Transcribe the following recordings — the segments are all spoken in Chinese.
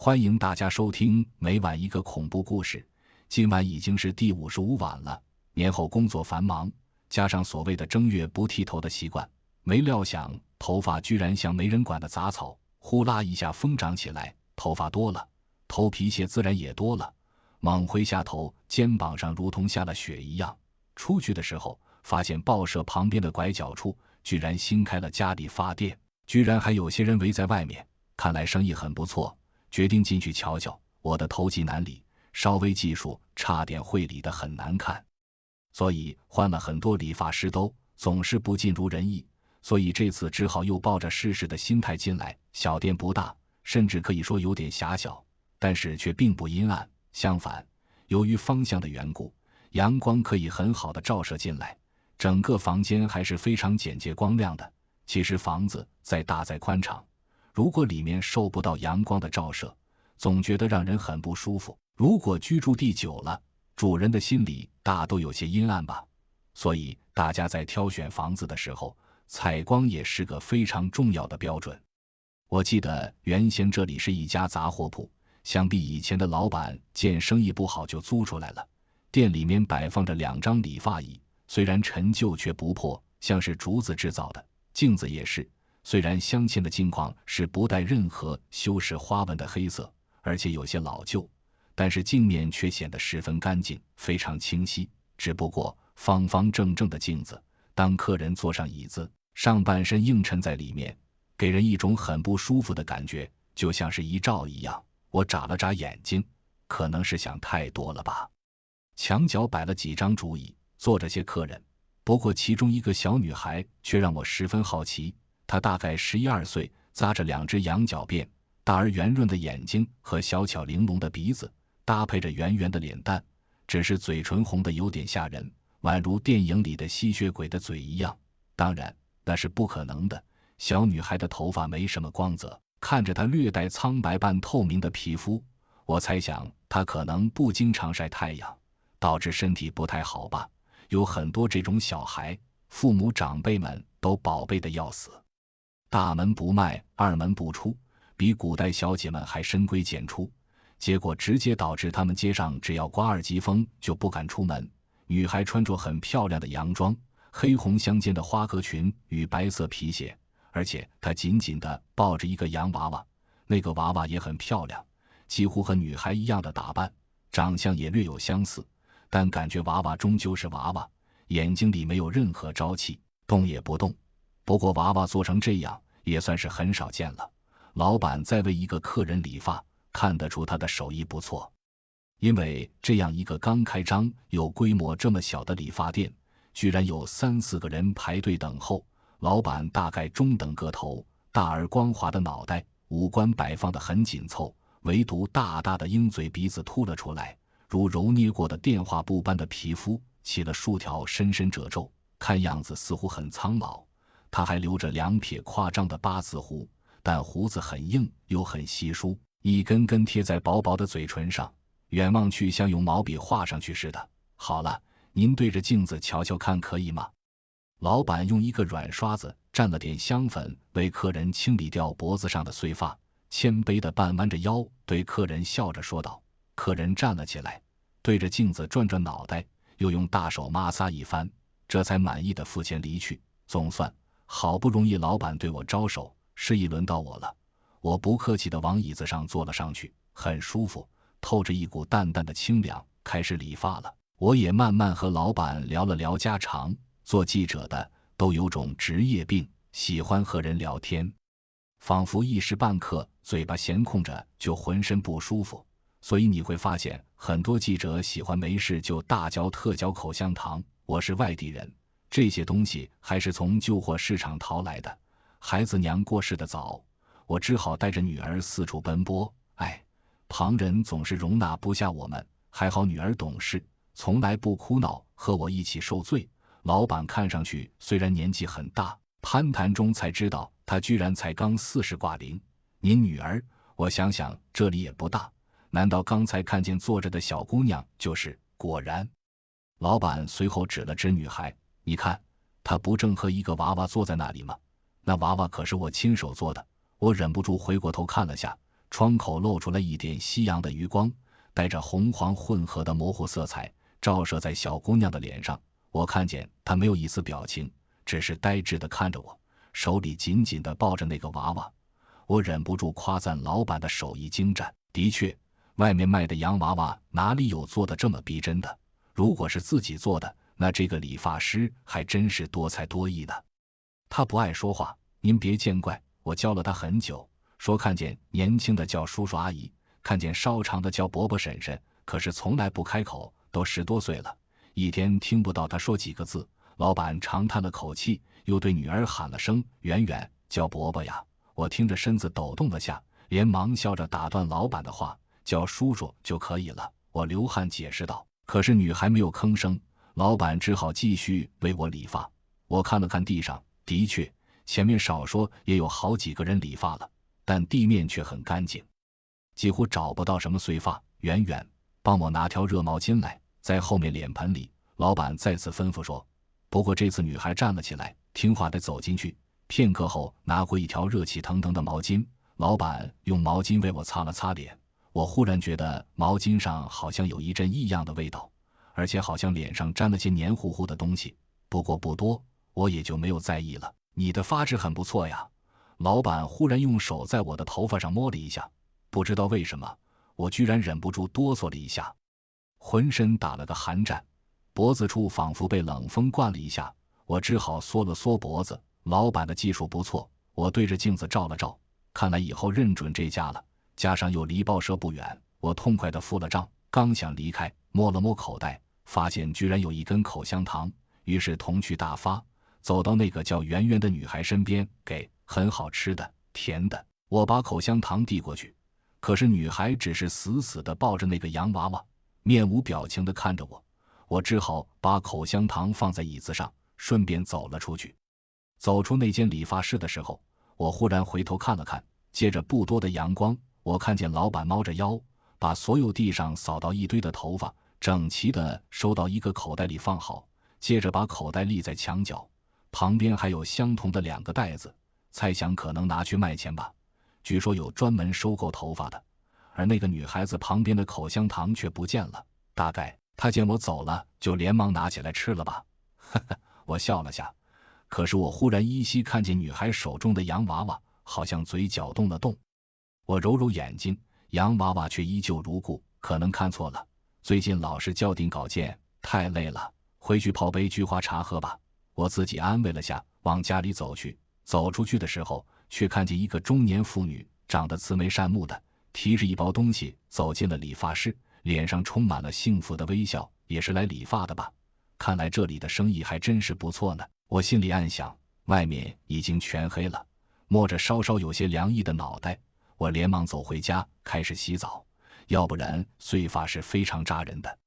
欢迎大家收听每晚一个恐怖故事。今晚已经是第55晚了，年后工作繁忙，加上所谓的正月不剃头的习惯，没料想头发居然像没人管的杂草，呼啦一下疯长起来，头发多了，头皮屑自然也多了，猛挥下头，肩膀上如同下了雪一样。出去的时候发现报社旁边的拐角处居然新开了家里发店，居然还有些人围在外面，看来生意很不错，决定进去瞧瞧。我的头极难理，稍微技术差点会理得很难看，所以换了很多理发师都总是不尽如人意，所以这次只好又抱着试试的心态进来。小店不大，甚至可以说有点狭小，但是却并不阴暗，相反，由于方向的缘故，阳光可以很好的照射进来，整个房间还是非常简洁光亮的。其实房子再大再宽敞，如果里面受不到阳光的照射，总觉得让人很不舒服。如果居住地久了，主人的心里大都有些阴暗吧。所以大家在挑选房子的时候，采光也是个非常重要的标准。我记得原先这里是一家杂货铺，想必以前的老板见生意不好就租出来了。店里面摆放着2张理发椅，虽然陈旧却不破，像是竹子制造的。镜子也是，虽然镶嵌的镜框是不带任何修饰花纹的黑色，而且有些老旧，但是镜面却显得十分干净，非常清晰。只不过方方正正的镜子，当客人坐上椅子，上半身映衬在里面，给人一种很不舒服的感觉，就像是一照一样。我眨了眨眼睛，可能是想太多了吧。墙角摆了几张竹椅，坐着些客人，不过其中一个小女孩却让我十分好奇。她大概11、12岁，扎着2只羊角辫，大而圆润的眼睛和小巧玲珑的鼻子，搭配着圆圆的脸蛋，只是嘴唇红得有点吓人，宛如电影里的吸血鬼的嘴一样。当然那是不可能的，小女孩的头发没什么光泽，看着她略带苍白半透明的皮肤，我猜想她可能不经常晒太阳，导致身体不太好吧。有很多这种小孩，父母长辈们都宝贝得要死，大门不迈，二门不出，比古代小姐们还深闺简出，结果直接导致他们街上只要刮2级风就不敢出门。女孩穿着很漂亮的洋装，黑红相间的花格裙与白色皮鞋，而且她紧紧地抱着一个洋娃娃，那个娃娃也很漂亮，几乎和女孩一样的打扮，长相也略有相似，但感觉娃娃终究是娃娃，眼睛里没有任何朝气，动也不动。不过娃娃做成这样也算是很少见了。老板在为一个客人理发，看得出他的手艺不错。因为这样一个刚开张有规模这么小的理发店，居然有3、4个人排队等候。老板大概中等个头，大而光滑的脑袋，五官摆放得很紧凑，唯独大大的鹰嘴鼻子凸了出来，如揉捏过的电话布般的皮肤起了数条深深褶皱，看样子似乎很苍老。他还留着2撇夸张的8字胡，但胡子很硬又很稀疏，一根根贴在薄薄的嘴唇上，远望去像用毛笔画上去似的。好了，您对着镜子瞧瞧看可以吗？老板用一个软刷子蘸了点香粉，为客人清理掉脖子上的碎发，谦卑地半弯着腰对客人笑着说道。客人站了起来，对着镜子转转脑袋，又用大手摩挲一番，这才满意地付钱离去。总算好不容易老板对我招手，示意轮到我了。我不客气地往椅子上坐了上去，很舒服，透着一股淡淡的清凉，开始理发了。我也慢慢和老板聊了聊家常，做记者的都有种职业病，喜欢和人聊天，仿佛一时半刻嘴巴闲空着就浑身不舒服。所以你会发现很多记者喜欢没事就大嚼特嚼口香糖。我是外地人，这些东西还是从旧货市场淘来的。孩子娘过世的早，我只好带着女儿四处奔波。旁人总是容纳不下我们，还好女儿懂事，从来不哭闹，和我一起受罪。老板看上去虽然年纪很大，攀谈中才知道他居然才刚40挂零。您女儿？我想想这里也不大，难道刚才看见坐着的小姑娘就是？果然。老板随后指了指女孩，你看，她不正和一个娃娃坐在那里吗？那娃娃可是我亲手做的。我忍不住回过头看了下，窗口露出了一点夕阳的余光，带着红黄混合的模糊色彩，照射在小姑娘的脸上。我看见她没有一丝表情，只是呆滞地看着我，手里紧紧地抱着那个娃娃。我忍不住夸赞老板的手艺精湛。的确，外面卖的洋娃娃哪里有做的这么逼真的？如果是自己做的，那这个理发师还真是多才多艺的。他不爱说话，您别见怪，我教了他很久，说看见年轻的叫叔叔阿姨，看见稍长的叫伯伯婶婶，可是从来不开口，都10多岁了，一天听不到他说几个字。老板长叹了口气，又对女儿喊了声圆圆，叫伯伯呀。我听着身子抖动了下，连忙笑着打断老板的话，叫叔叔就可以了。我流汗解释道，可是女孩没有吭声，老板只好继续为我理发。我看了看地上，的确，前面少说也有好几个人理发了，但地面却很干净，几乎找不到什么碎发。圆圆，帮我拿条热毛巾来，在后面脸盆里。老板再次吩咐说。不过这次女孩站了起来，听话地走进去，片刻后拿过一条热气腾腾的毛巾。老板用毛巾为我擦了擦脸，我忽然觉得毛巾上好像有一阵异样的味道，而且好像脸上沾了些黏糊糊的东西，不过不多，我也就没有在意了。你的发质很不错呀。老板忽然用手在我的头发上摸了一下，不知道为什么，我居然忍不住哆嗦了一下，浑身打了个寒战，脖子处仿佛被冷风灌了一下，我只好缩了缩脖子。老板的技术不错，我对着镜子照了照，看来以后认准这家了，加上又离报社不远，我痛快地付了账，刚想离开，摸了摸口袋，发现居然有一根口香糖，于是童趣大发，走到那个叫圆圆的女孩身边，给很好吃的，甜的。我把口香糖递过去，可是女孩只是死死地抱着那个洋娃娃，面无表情地看着我。我只好把口香糖放在椅子上，顺便走了出去。走出那间理发室的时候，我忽然回头看了看，借着不多的阳光，我看见老板猫着腰，把所有地上扫到一堆的头发整齐地收到一个口袋里放好，接着把口袋立在墙角，旁边还有相同的2个袋子，猜想可能拿去卖钱吧。据说有专门收购头发的，而那个女孩子旁边的口香糖却不见了，大概他见我走了，就连忙拿起来吃了吧。呵呵，我笑了下。可是我忽然依稀看见女孩手中的洋娃娃，好像嘴角动了动。我揉揉眼睛，洋娃娃却依旧如故，可能看错了。最近老是校订稿件，太累了，回去泡杯菊花茶喝吧。我自己安慰了下，往家里走去。走出去的时候，却看见一个中年妇女，长得慈眉善目的，提着一包东西走进了理发室，脸上充满了幸福的微笑，也是来理发的吧？看来这里的生意还真是不错呢。我心里暗想，外面已经全黑了，摸着稍稍有些凉意的脑袋，我连忙走回家开始洗澡，要不然碎发是非常扎人的。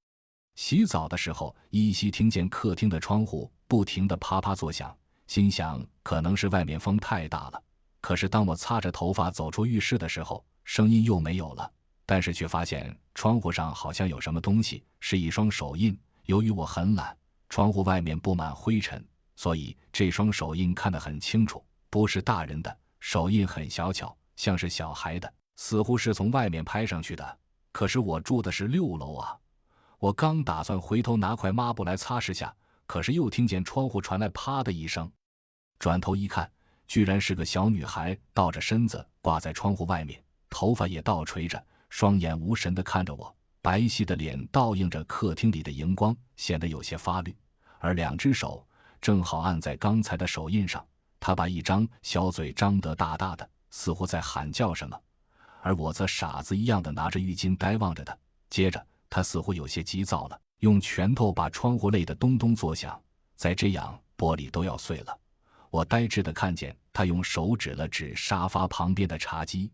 洗澡的时候，依稀听见客厅的窗户不停地啪啪作响，心想可能是外面风太大了。可是当我擦着头发走出浴室的时候，声音又没有了，但是却发现窗户上好像有什么东西，是一双手印。由于我很懒，窗户外面布满灰尘，所以这双手印看得很清楚，不是大人的，手印很小巧，像是小孩的，似乎是从外面拍上去的。可是我住的是6楼啊！我刚打算回头拿块抹布来擦拭下，可是又听见窗户传来啪的一声，转头一看，居然是个小女孩倒着身子挂在窗户外面，头发也倒垂着，双眼无神地看着我，白皙的脸倒映着客厅里的荧光，显得有些发绿，而2只手正好按在刚才的手印上。她把一张小嘴张得大大的，似乎在喊叫什么，而我则傻子一样的拿着浴巾呆望着她。接着她似乎有些急躁了，用拳头把窗户擂得咚咚作响，再这样玻璃都要碎了。我呆滞地看见她用手指了指沙发旁边的茶几，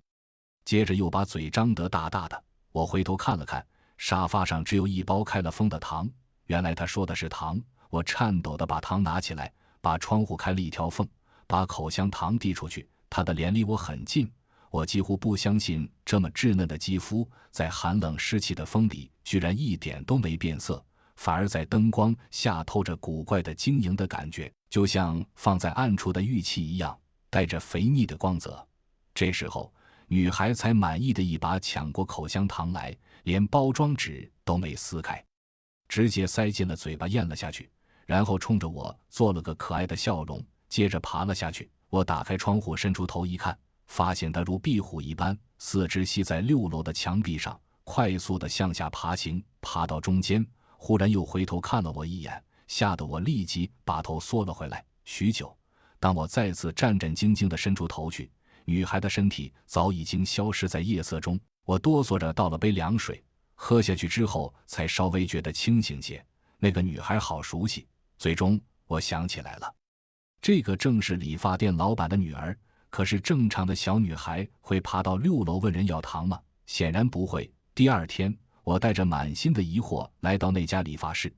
接着又把嘴张得大大的。我回头看了看，沙发上只有一包开了封的糖，原来她说的是糖。我颤抖地把糖拿起来，把窗户开了一条缝，把口香糖递出去。她的脸离我很近，我几乎不相信这么稚嫩的肌肤在寒冷湿气的风里居然一点都没变色，反而在灯光下透着古怪的晶莹的感觉，就像放在暗处的玉器一样，带着肥腻的光泽。这时候女孩才满意的一把抢过口香糖来，连包装纸都没撕开，直接塞进了嘴巴咽了下去，然后冲着我做了个可爱的笑容，接着爬了下去。我打开窗户伸出头一看，发现她如壁虎一般，四肢吸在6楼的墙壁上，快速地向下爬行，爬到中间，忽然又回头看了我一眼，吓得我立即把头缩了回来。许久，当我再次战战兢兢地伸出头去，女孩的身体早已经消失在夜色中。我哆嗦着倒了杯凉水，喝下去之后才稍微觉得清醒些。那个女孩好熟悉，最终我想起来了，这个正是理发店老板的女儿。可是正常的小女孩会爬到6楼问人要糖吗？显然不会。第二天，我带着满心的疑惑来到那家理发室，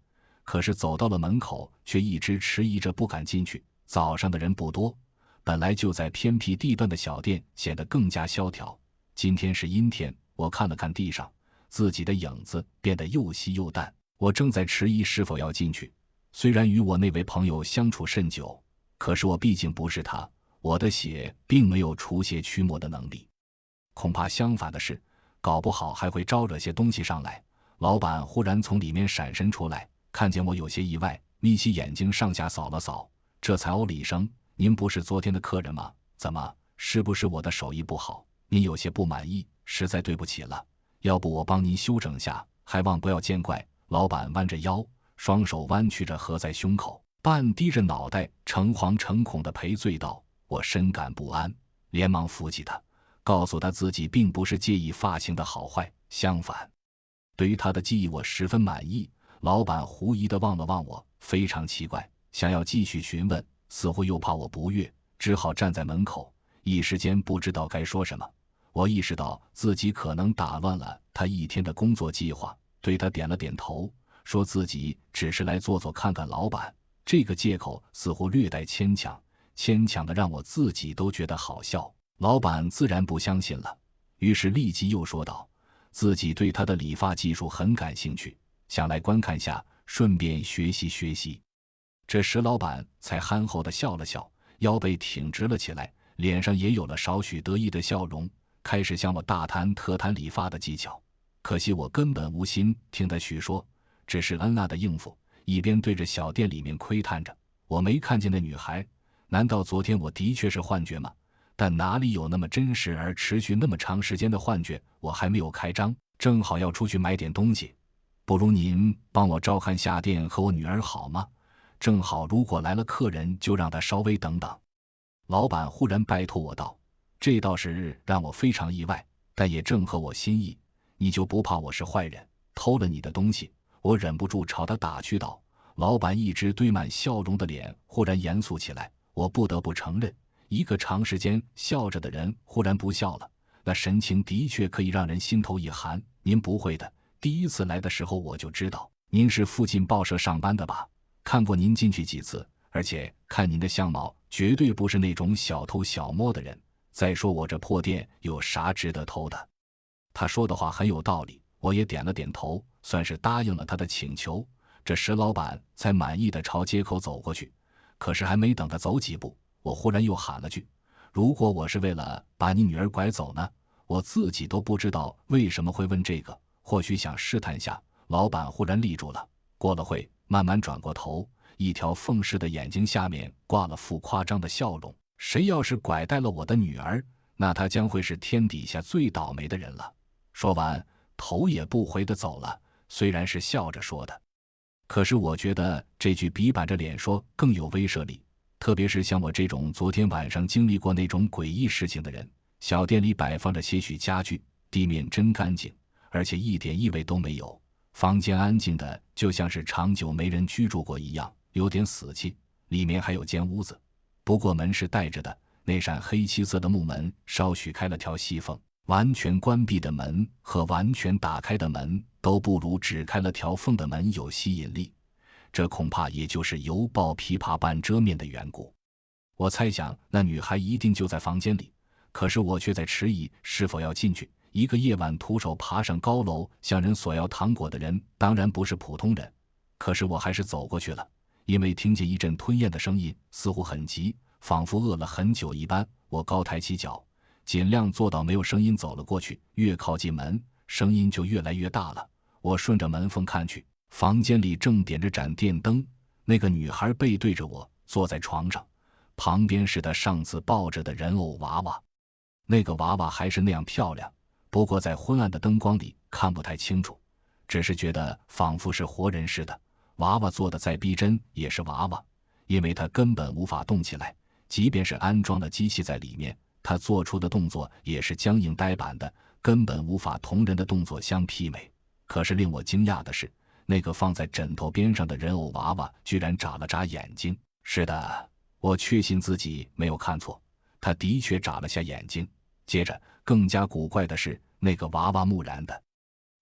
可是走到了门口，却一直迟疑着不敢进去。早上的人不多，本来就在偏僻地段的小店显得更加萧条。今天是阴天，我看了看地上，自己的影子变得又稀又淡。我正在迟疑是否要进去。虽然与我那位朋友相处甚久，可是我毕竟不是他，我的血并没有除邪驱魔的能力，恐怕相反的是，搞不好还会招惹些东西上来。老板忽然从里面闪身出来，看见我有些意外，眯起眼睛上下扫了扫，这才哦了一声：“您不是昨天的客人吗？怎么，是不是我的手艺不好，您有些不满意？实在对不起了，要不我帮您修整下，还望不要见怪。”老板弯着腰，双手弯曲着合在胸口，半低着脑袋，诚惶诚恐地赔罪道。我深感不安，连忙扶起他，告诉他自己并不是介意发型的好坏，相反，对于他的技艺我十分满意。老板狐疑地望了望我，非常奇怪，想要继续询问，似乎又怕我不悦，只好站在门口，一时间不知道该说什么。我意识到自己可能打乱了他一天的工作计划，对他点了点头，说自己只是来坐坐看看老板。这个借口似乎略带牵强，牵强的让我自己都觉得好笑。老板自然不相信了，于是立即又说道，自己对他的理发技术很感兴趣，想来观看下，顺便学习学习。这时老板才憨厚地笑了笑，腰背挺直了起来，脸上也有了少许得意的笑容，开始向我大谈特谈理发的技巧。可惜我根本无心听他叙说，只是恩纳的应付，一边对着小店里面窥探着。我没看见那女孩，难道昨天我的确是幻觉吗？但哪里有那么真实而持续那么长时间的幻觉？我还没有开张，正好要出去买点东西，不如您帮我照看下店和我女儿好吗？正好如果来了客人，就让他稍微等等。老板忽然拜托我道，这倒是让我非常意外，但也正合我心意。你就不怕我是坏人，偷了你的东西？我忍不住朝他打趣道。老板一直堆满笑容的脸忽然严肃起来，我不得不承认，一个长时间笑着的人忽然不笑了，那神情的确可以让人心头一寒。您不会的，第一次来的时候我就知道，您是附近报社上班的吧？看过您进去几次，而且看您的相貌，绝对不是那种小偷小摸的人。再说我这破店有啥值得偷的？他说的话很有道理，我也点了点头，算是答应了他的请求。这时老板才满意地朝街口走过去，可是还没等他走几步，我忽然又喊了句，如果我是为了把你女儿拐走呢？我自己都不知道为什么会问这个，或许想试探下。老板忽然立住了，过了会慢慢转过头，一条缝似的眼睛下面挂了副夸张的笑容，谁要是拐带了我的女儿，那他将会是天底下最倒霉的人了。说完，头也不回地走了，虽然是笑着说的，可是我觉得这句比板着脸说更有威慑力，特别是像我这种昨天晚上经历过那种诡异事情的人。小店里摆放着些许家具，地面真干净，而且一点异味都没有，房间安静的就像是长久没人居住过一样，有点死气。里面还有间屋子，不过门是带着的，那扇黑漆色的木门稍许开了条细缝，完全关闭的门和完全打开的门都不如只开了条缝的门有吸引力，这恐怕也就是犹抱琵琶半遮面的缘故。我猜想那女孩一定就在房间里，可是我却在迟疑是否要进去。一个夜晚徒手爬上高楼向人索要糖果的人当然不是普通人，可是我还是走过去了，因为听见一阵吞咽的声音，似乎很急，仿佛饿了很久一般。我高抬起脚，尽量做到没有声音走了过去，越靠近门，声音就越来越大了。我顺着门缝看去，房间里正点着盏电灯，那个女孩背对着我，坐在床上，旁边是她上次抱着的人偶娃娃。那个娃娃还是那样漂亮，不过在昏暗的灯光里看不太清楚，只是觉得仿佛是活人似的。娃娃做的再逼真也是娃娃，因为它根本无法动起来，即便是安装了机器在里面，它做出的动作也是僵硬呆板的，根本无法同人的动作相媲美。可是令我惊讶的是，那个放在枕头边上的人偶娃娃居然眨了眨眼睛。是的，我确信自己没有看错，他的确眨了下眼睛。接着更加古怪的是，那个娃娃木然的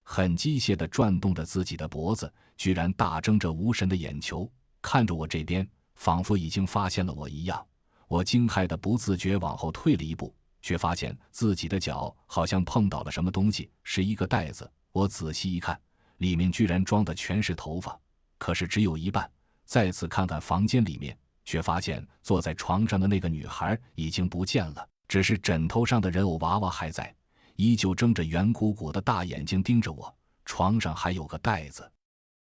很机械地转动着自己的脖子，居然大睁着无神的眼球看着我这边，仿佛已经发现了我一样。我惊骇得不自觉往后退了一步，却发现自己的脚好像碰到了什么东西，是一个袋子。我仔细一看，里面居然装的全是头发，可是只有一半。再次看看房间里面，却发现坐在床上的那个女孩已经不见了，只是枕头上的人偶娃娃还在，依旧睁着圆鼓鼓的大眼睛盯着我。床上还有个袋子，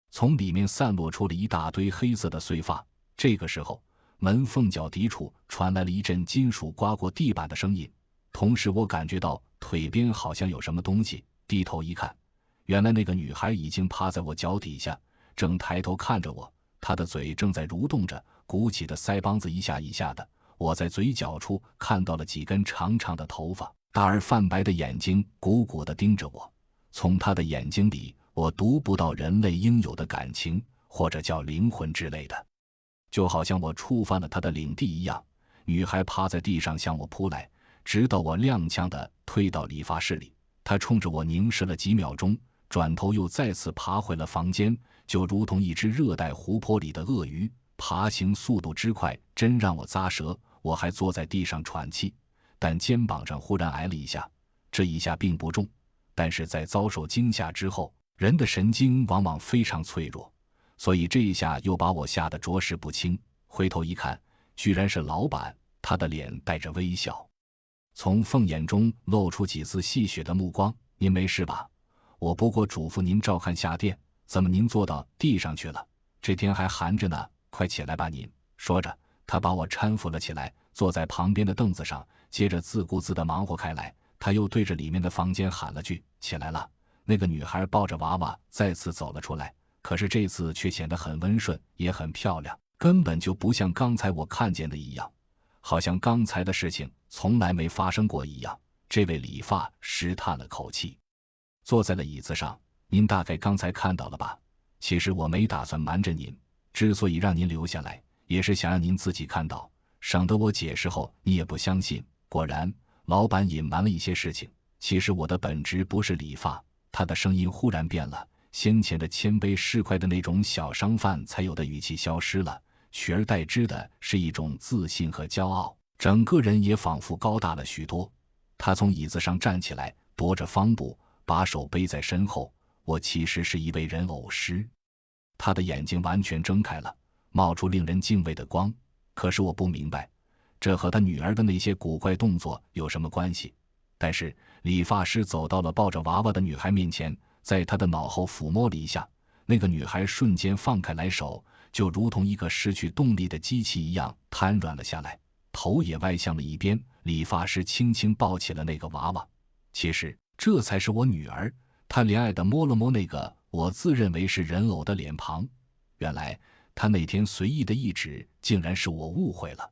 从里面散落出了一大堆黑色的碎发。这个时候，门缝角底处传来了一阵金属刮过地板的声音，同时我感觉到腿边好像有什么东西，低头一看，原来那个女孩已经趴在我脚底下，正抬头看着我，她的嘴正在蠕动着，鼓起的腮帮子一下一下的。我在嘴角处看到了几根长长的头发，大而泛白的眼睛鼓鼓地盯着我。从她的眼睛里，我读不到人类应有的感情，或者叫灵魂之类的，就好像我触犯了她的领地一样。女孩趴在地上向我扑来，直到我踉跄地退到理发室里。她冲着我凝视了几秒钟，转头又再次爬回了房间，就如同一只热带湖泊里的鳄鱼，爬行速度之快，真让我咂舌。我还坐在地上喘气，但肩膀上忽然挨了一下，这一下并不重，但是在遭受惊吓之后，人的神经往往非常脆弱，所以这一下又把我吓得着实不轻。回头一看，居然是老板，他的脸带着微笑，从凤眼中露出几丝戏谑的目光。您没事吧？我不过嘱咐您照看下店，怎么您坐到地上去了？这天还寒着呢，快起来吧您。说着，他把我搀扶了起来，坐在旁边的凳子上，接着自顾自地忙活开来。他又对着里面的房间喊了句：起来了。那个女孩抱着娃娃再次走了出来，可是这次却显得很温顺，也很漂亮，根本就不像刚才我看见的一样，好像刚才的事情从来没发生过一样。这位理发师叹了口气，坐在了椅子上。您大概刚才看到了吧？其实我没打算瞒着您，之所以让您留下来，也是想让您自己看到，省得我解释后你也不相信。果然，老板隐瞒了一些事情。其实我的本职不是理发。他的声音忽然变了，先前的谦卑市侩的那种小商贩才有的语气消失了，取而代之的是一种自信和骄傲，整个人也仿佛高大了许多。他从椅子上站起来，踱着方步，把手背在身后。我其实是一位人偶师。他的眼睛完全睁开了，冒出令人敬畏的光。可是我不明白，这和他女儿的那些古怪动作有什么关系？但是理发师走到了抱着娃娃的女孩面前，在她的脑后抚摸了一下，那个女孩瞬间放开来手，就如同一个失去动力的机器一样瘫软了下来，头也歪向了一边。理发师轻轻抱起了那个娃娃。其实这才是我女儿。他怜爱地摸了摸那个我自认为是人偶的脸庞，原来他那天随意的一指竟然是我误会了。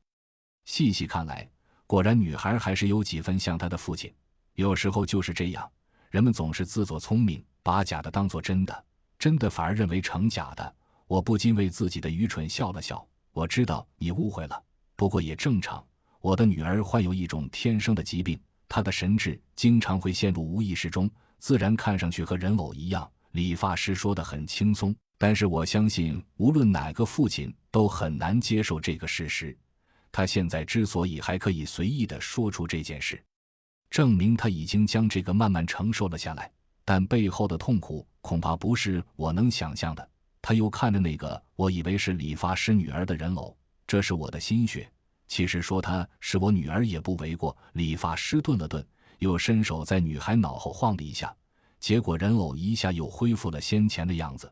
细细看来，果然女孩还是有几分像她的父亲。有时候就是这样，人们总是自作聪明，把假的当作真的，真的反而认为成假的。我不禁为自己的愚蠢笑了笑。我知道你误会了，不过也正常。我的女儿患有一种天生的疾病，她的神智经常会陷入无意识中，自然看上去和人偶一样。理发师说得很轻松，但是我相信无论哪个父亲都很难接受这个事实。他现在之所以还可以随意地说出这件事，证明他已经将这个慢慢承受了下来，但背后的痛苦恐怕不是我能想象的。他又看着那个我以为是理发师女儿的人偶，这是我的心血，其实说她是我女儿也不为过。理发师顿了顿，又伸手在女孩脑后晃了一下，结果人偶一下又恢复了先前的样子，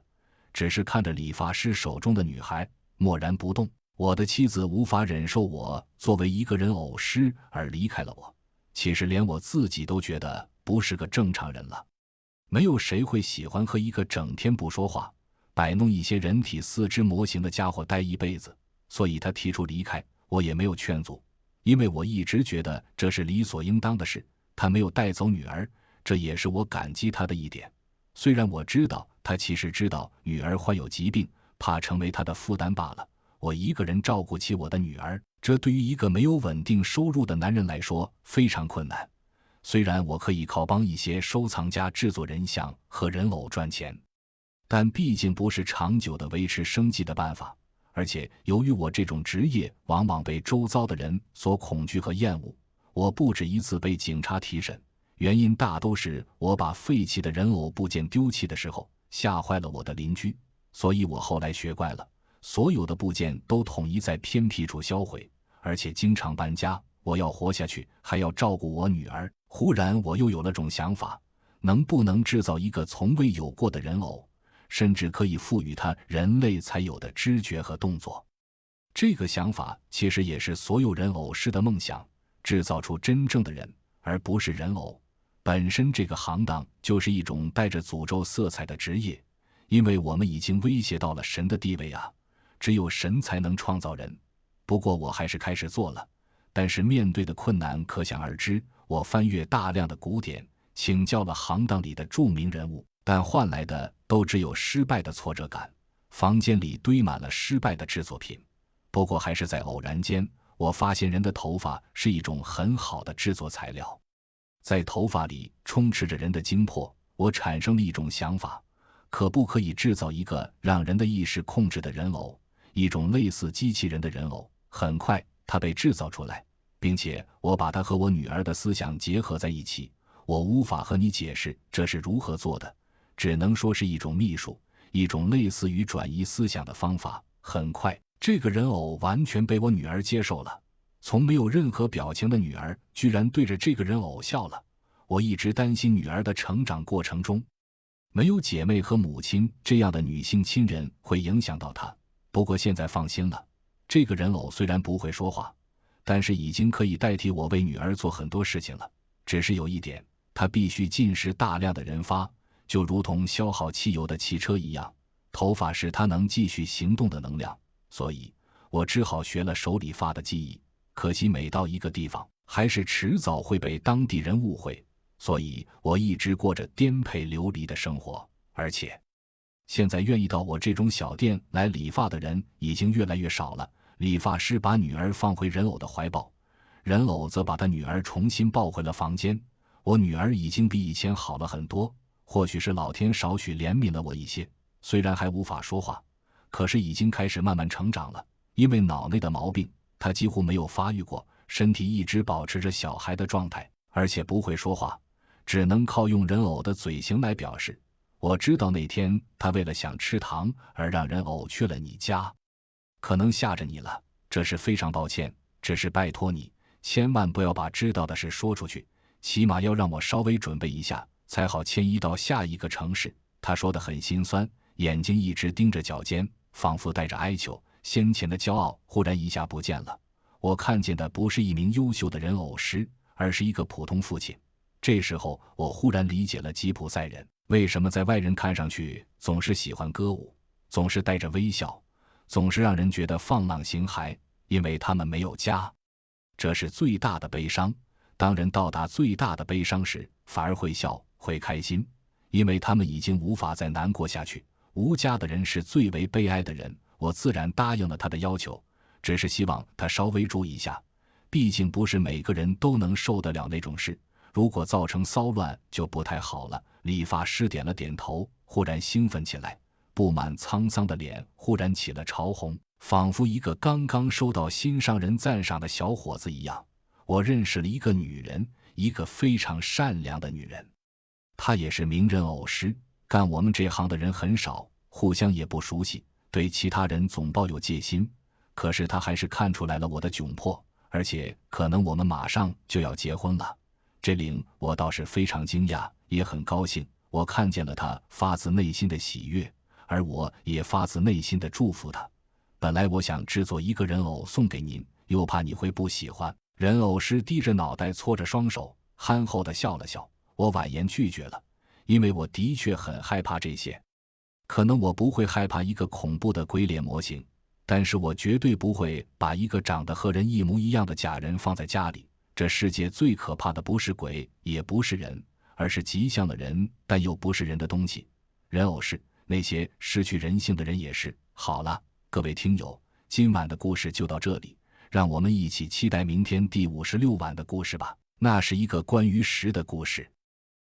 只是看着理发师手中的女孩，默然不动。我的妻子无法忍受我作为一个人偶师而离开了我，其实连我自己都觉得不是个正常人了。没有谁会喜欢和一个整天不说话、摆弄一些人体四肢模型的家伙待一辈子，所以他提出离开，我也没有劝阻，因为我一直觉得这是理所应当的事。他没有带走女儿，这也是我感激他的一点。虽然我知道他其实知道女儿患有疾病，怕成为他的负担罢了。我一个人照顾起我的女儿，这对于一个没有稳定收入的男人来说非常困难。虽然我可以靠帮一些收藏家制作人像和人偶赚钱，但毕竟不是长久的维持生计的办法。而且由于我这种职业往往被周遭的人所恐惧和厌恶，我不止一次被警察提审，原因大都是我把废弃的人偶部件丢弃的时候吓坏了我的邻居。所以我后来学乖了，所有的部件都统一在偏僻处销毁，而且经常搬家。我要活下去，还要照顾我女儿。忽然我又有了种想法，能不能制造一个从未有过的人偶，甚至可以赋予它人类才有的知觉和动作。这个想法其实也是所有人偶师的梦想，制造出真正的人，而不是人偶。本身这个行当就是一种带着诅咒色彩的职业，因为我们已经威胁到了神的地位啊，只有神才能创造人。不过我还是开始做了，但是面对的困难可想而知。我翻阅大量的古典，请教了行当里的著名人物，但换来的都只有失败的挫折感。房间里堆满了失败的制作品。不过还是在偶然间，我发现人的头发是一种很好的制作材料。在头发里充斥着人的精魄，我产生了一种想法，可不可以制造一个让人的意识控制的人偶，一种类似机器人的人偶。很快它被制造出来，并且我把它和我女儿的思想结合在一起。我无法和你解释这是如何做的，只能说是一种秘术，一种类似于转移思想的方法。很快这个人偶完全被我女儿接受了，从没有任何表情的女儿居然对着这个人偶笑了。我一直担心女儿的成长过程中没有姐妹和母亲这样的女性亲人会影响到她，不过现在放心了，这个人偶虽然不会说话，但是已经可以代替我为女儿做很多事情了。只是有一点，它必须浸湿大量的人发，就如同消耗汽油的汽车一样，头发是它能继续行动的能量。所以我只好学了手理发的技艺，可惜每到一个地方还是迟早会被当地人误会，所以我一直过着颠沛流离的生活。而且现在愿意到我这种小店来理发的人已经越来越少了。理发师把女儿放回人偶的怀抱，人偶则把他女儿重新抱回了房间。我女儿已经比以前好了很多，或许是老天少许怜悯了我一些，虽然还无法说话，可是已经开始慢慢成长了。因为脑内的毛病，她几乎没有发育过，身体一直保持着小孩的状态，而且不会说话，只能靠用人偶的嘴型来表示。我知道那天她为了想吃糖而让人偶去了你家，可能吓着你了，这是非常抱歉，只是拜托你千万不要把知道的事说出去，起码要让我稍微准备一下才好迁移到下一个城市。他说得很心酸，眼睛一直盯着脚尖，仿佛带着哀求。先前的骄傲忽然一下不见了，我看见的不是一名优秀的人偶师，而是一个普通父亲。这时候我忽然理解了吉普赛人为什么在外人看上去总是喜欢歌舞，总是带着微笑，总是让人觉得放浪形骸，因为他们没有家。这是最大的悲伤，当人到达最大的悲伤时，反而会笑，会开心，因为他们已经无法再难过下去。无家的人是最为悲哀的人，我自然答应了他的要求，只是希望他稍微注意一下，毕竟不是每个人都能受得了那种事，如果造成骚乱就不太好了。理发师点了点头，忽然兴奋起来，布满沧桑的脸忽然起了潮红，仿佛一个刚刚收到心上人赞赏的小伙子一样。我认识了一个女人，一个非常善良的女人，她也是名人偶师，干我们这行的人很少，互相也不熟悉，对其他人总抱有戒心。可是他还是看出来了我的窘迫，而且可能我们马上就要结婚了。这令我倒是非常惊讶，也很高兴。我看见了他发自内心的喜悦，而我也发自内心的祝福他。本来我想制作一个人偶送给您，又怕你会不喜欢。人偶师低着脑袋，搓着双手，憨厚地笑了笑。我婉言拒绝了，因为我的确很害怕这些。可能我不会害怕一个恐怖的鬼脸模型，但是我绝对不会把一个长得和人一模一样的假人放在家里。这世界最可怕的不是鬼，也不是人，而是极像了人但又不是人的东西。人偶是，那些失去人性的人也是。好了，各位听友，今晚的故事就到这里，让我们一起期待明天第56晚的故事吧。那是一个关于10的故事。